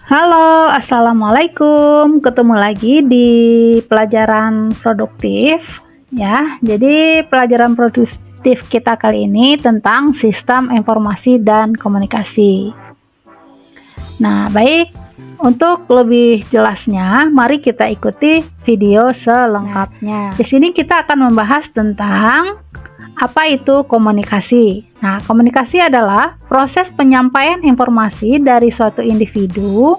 Halo, assalamualaikum. Ketemu lagi di pelajaran produktif, ya. Jadi, pelajaran produktif kita kali ini tentang sistem informasi dan komunikasi. Nah, baik, untuk lebih jelasnya, mari kita ikuti video selengkapnya. Di sini kita akan membahas tentang apa itu komunikasi. Nah, komunikasi adalah proses penyampaian informasi dari suatu individu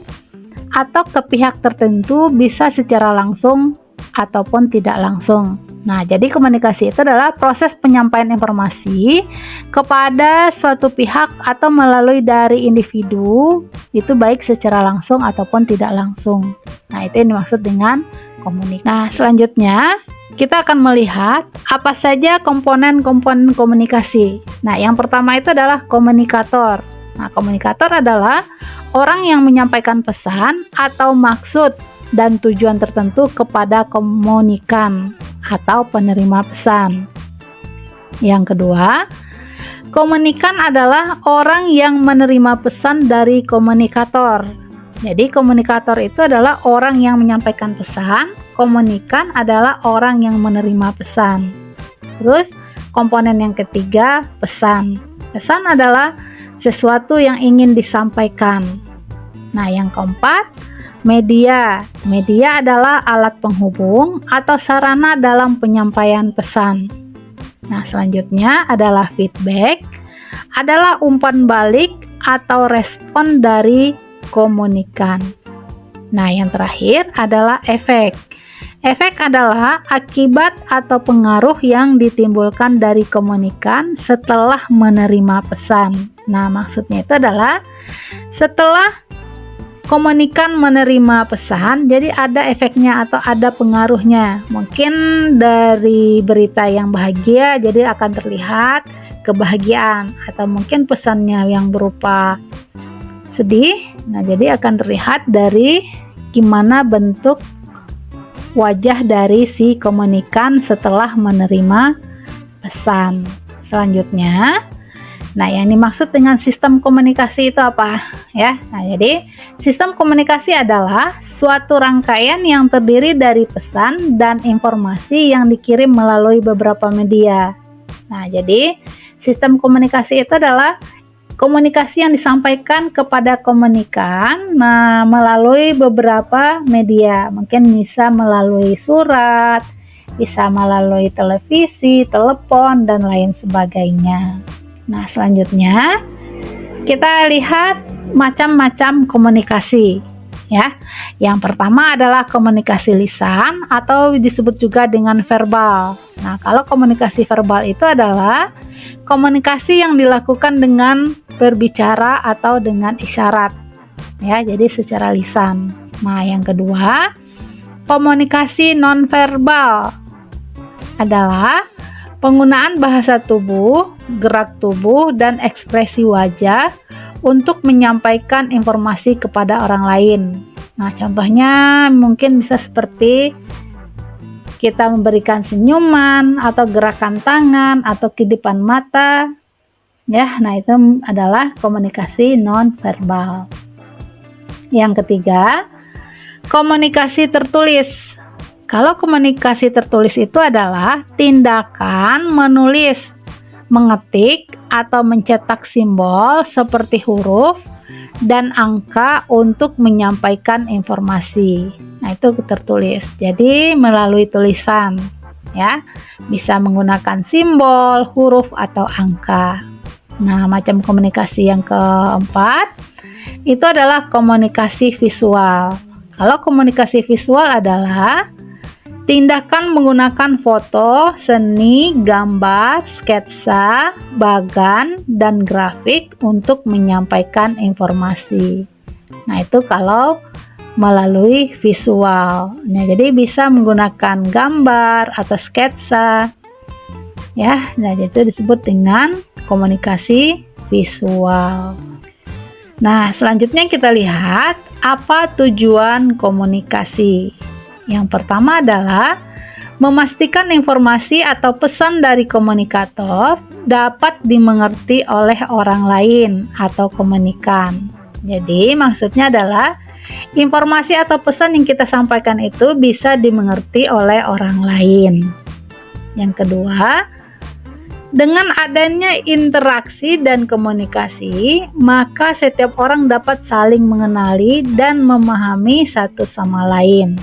atau ke pihak tertentu, bisa secara langsung ataupun tidak langsung. Nah, jadi komunikasi itu adalah proses penyampaian informasi kepada suatu pihak atau melalui dari individu, itu baik secara langsung ataupun tidak langsung. Nah, itu yang dimaksud dengan komunikasi. Nah, selanjutnya kita akan melihat apa saja komponen-komponen komunikasi. Nah, yang pertama itu adalah komunikator. Nah, komunikator adalah orang yang menyampaikan pesan atau maksud dan tujuan tertentu kepada komunikan atau penerima pesan. Yang kedua, komunikan adalah orang yang menerima pesan dari komunikator. Jadi komunikator itu adalah orang yang menyampaikan pesan, komunikan adalah orang yang menerima pesan. Terus komponen yang ketiga, pesan. Pesan adalah sesuatu yang ingin disampaikan. Nah, yang keempat, media. Media adalah alat penghubung atau sarana dalam penyampaian pesan. Nah, selanjutnya adalah feedback, adalah umpan balik atau respon dari komunikan. Nah, yang terakhir adalah efek. Efek adalah akibat atau pengaruh yang ditimbulkan dari komunikan setelah menerima pesan. Nah, maksudnya itu adalah setelah komunikan menerima pesan, jadi ada efeknya atau ada pengaruhnya. Mungkin dari berita yang bahagia, jadi akan terlihat kebahagiaan, atau mungkin pesannya yang berupa sedih, nah jadi akan terlihat dari gimana bentuk wajah dari si komunikan setelah menerima pesan. Selanjutnya, nah yang dimaksud dengan sistem komunikasi itu apa ya? Nah, jadi sistem komunikasi adalah suatu rangkaian yang terdiri dari pesan dan informasi yang dikirim melalui beberapa media. Nah, jadi sistem komunikasi itu adalah komunikasi yang disampaikan kepada komunikan melalui beberapa media. Mungkin bisa melalui surat, bisa melalui televisi, telepon, dan lain sebagainya. Nah, selanjutnya kita lihat macam-macam komunikasi ya. Yang pertama adalah komunikasi lisan atau disebut juga dengan verbal. Nah, kalau komunikasi verbal itu adalah komunikasi yang dilakukan dengan berbicara atau dengan isyarat ya, jadi secara lisan. Nah, yang kedua, komunikasi nonverbal adalah penggunaan bahasa tubuh, gerak tubuh, dan ekspresi wajah untuk menyampaikan informasi kepada orang lain. Nah, contohnya mungkin bisa seperti kita memberikan senyuman atau gerakan tangan atau kedipan mata ya. Nah, itu adalah komunikasi nonverbal. Yang ketiga, komunikasi tertulis. Kalau komunikasi tertulis itu adalah tindakan menulis, mengetik atau mencetak simbol seperti huruf dan angka untuk menyampaikan informasi. Nah, itu tertulis. Jadi melalui tulisan ya. Bisa menggunakan simbol, huruf atau angka. Nah, macam komunikasi yang keempat itu adalah komunikasi visual. Kalau komunikasi visual adalah tindakan menggunakan foto, seni, gambar, sketsa, bagan, dan grafik untuk menyampaikan informasi. Nah, itu kalau melalui visual. Nah, jadi bisa menggunakan gambar atau sketsa ya. Nah, itu disebut dengan komunikasi visual. Nah, selanjutnya kita lihat apa tujuan komunikasi. Yang pertama adalah memastikan informasi atau pesan dari komunikator dapat dimengerti oleh orang lain atau komunikan. Jadi maksudnya adalah informasi atau pesan yang kita sampaikan itu bisa dimengerti oleh orang lain. Yang kedua, dengan adanya interaksi dan komunikasi, maka setiap orang dapat saling mengenali dan memahami satu sama lain.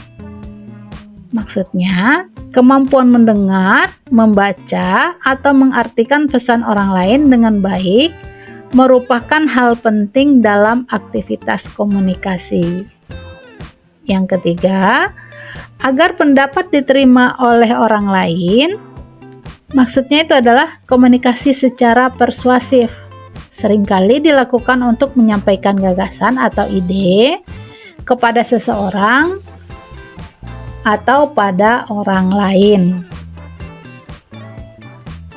Maksudnya, kemampuan mendengar, membaca, atau mengartikan pesan orang lain dengan baik merupakan hal penting dalam aktivitas komunikasi. Yang ketiga, agar pendapat diterima oleh orang lain, maksudnya itu adalah komunikasi secara persuasif. Seringkali dilakukan untuk menyampaikan gagasan atau ide kepada seseorang atau pada orang lain.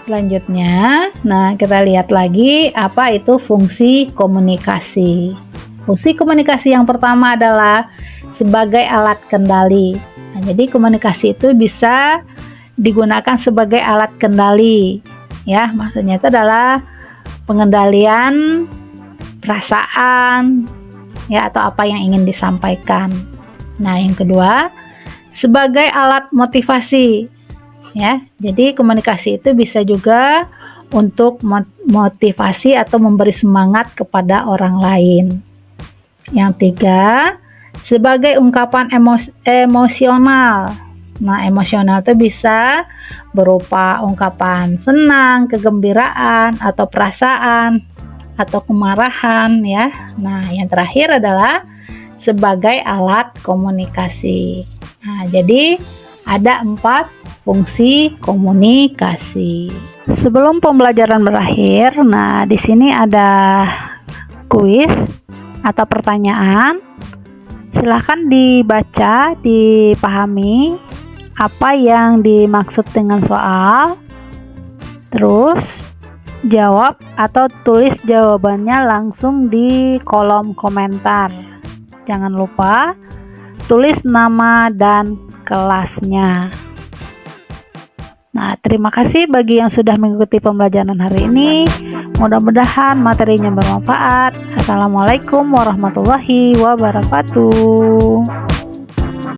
Selanjutnya, kita lihat lagi apa itu fungsi komunikasi. Fungsi komunikasi yang pertama adalah sebagai alat kendali. Jadi komunikasi itu bisa digunakan sebagai alat kendali. Ya, maksudnya itu adalah pengendalian perasaan ya atau apa yang ingin disampaikan. Nah, yang kedua, sebagai alat motivasi ya. Jadi komunikasi itu bisa juga untuk motivasi atau memberi semangat kepada orang lain. Yang tiga, sebagai ungkapan emosional. Nah, emosional itu bisa berupa ungkapan senang, kegembiraan, atau perasaan, atau kemarahan ya. Nah, yang terakhir adalah sebagai alat komunikasi. Nah, jadi ada 4 fungsi komunikasi. Sebelum pembelajaran berakhir, di sini ada kuis atau pertanyaan. Silahkan dibaca, dipahami apa yang dimaksud dengan soal. Terus jawab atau tulis jawabannya langsung di kolom komentar. Jangan lupa tulis nama dan kelasnya. Nah, terima kasih bagi yang sudah mengikuti pembelajaran hari ini. Mudah-mudahan materinya bermanfaat. Assalamualaikum warahmatullahi wabarakatuh.